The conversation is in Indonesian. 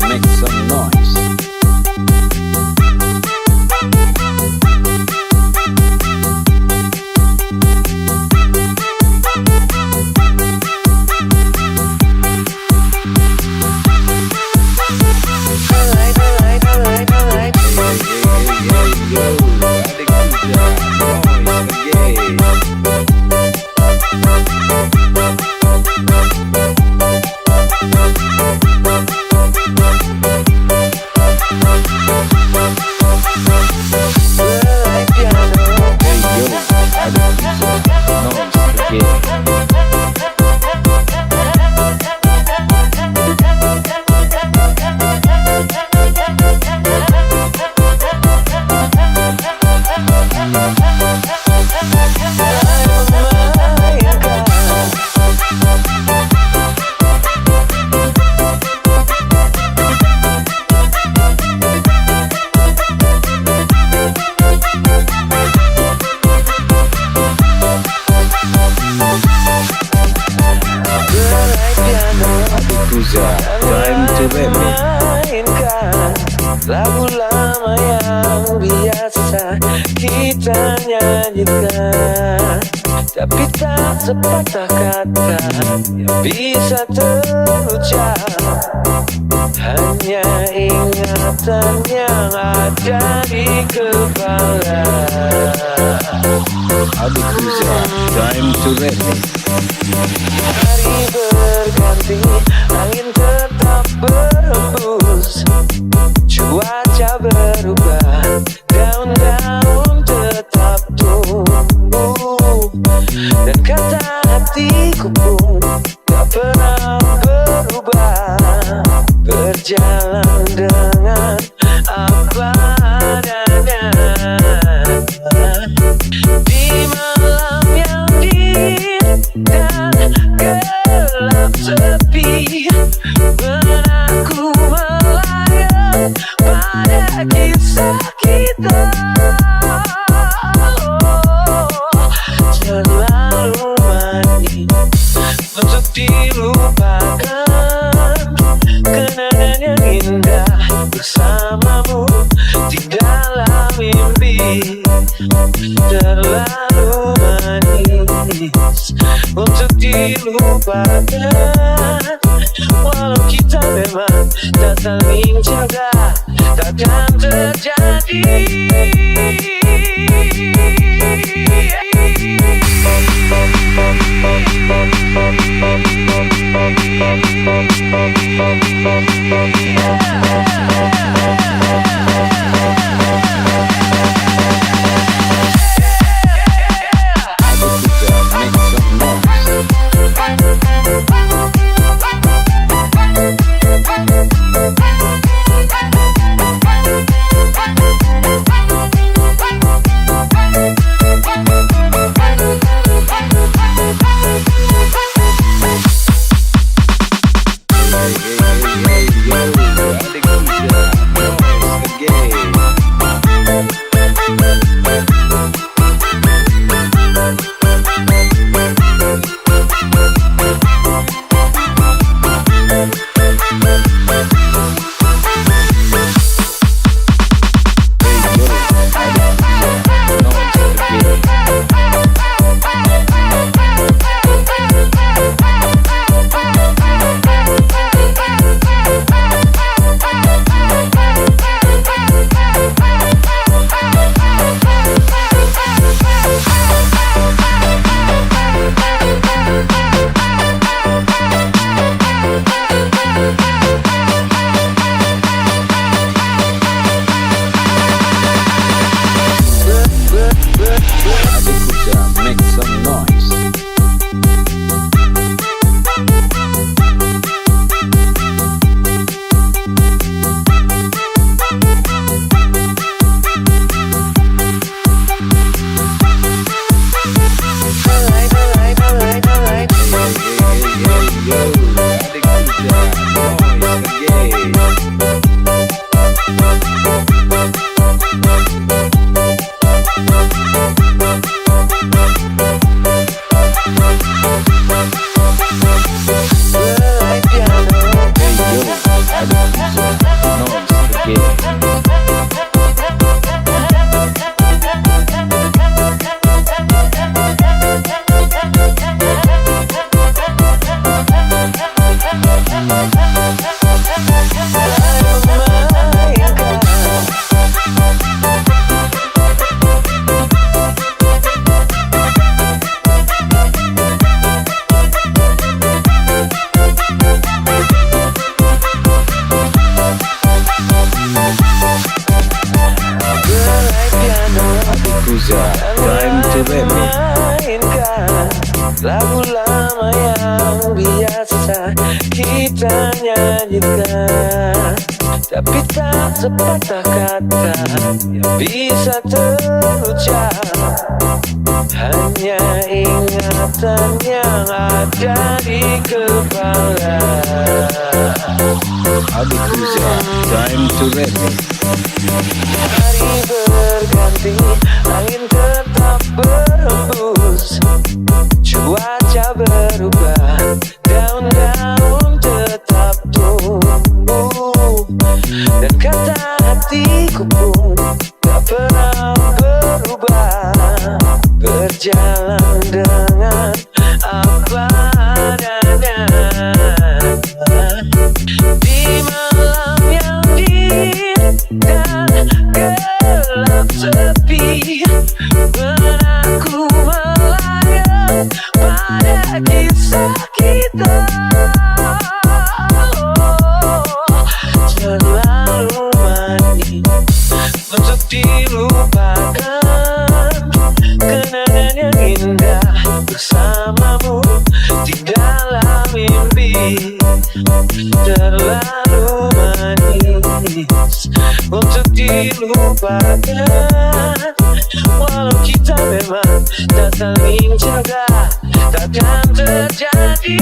Make some noise. Time to mainkan lagu lama yang biasa kita nyanyikan, tapi tak sepatah kata yang bisa terucap, hanya ingatan yang ada di kepala. Adik Kuza, time to remix. Hari berganti, angin tetap berhembus, cuaca berubah, daun-daun tetap tumbuh, dan kata hatiku pun tak pernah berubah, berjalan dengan apa adanya. Di malam yang dingin dan gelap sepi, benakku melayang pada kisah kita. Selalu manis untuk dilupakan, kenangan yang indah bersamamu di dalam mimpi. Terlalu manis untuk dilupakan, walau kita memang tak saling jaga, takkan terjadi. biasa kita nyanyikan, tapi tak sepatah kata yang bisa terucap. Hanya ingatan yang ada di kepala. Abi Kuza, time to rest. Hari berganti, angin tetap berhembus, cuaca berubah, daun-daun tetap tumbuh, dan kata hatiku pun tak pernah berubah, berjalan dengan apa adanya. Di malam yang dingin dan gelap sepi, benakku melayang pada kisah kita. Terlalu manis untuk dilupakan, kenangan yang indah bersamamu di dalam mimpi. Terlalu manis untuk dilupakan, walau kita memang tak saling jaga, takkan terjadi.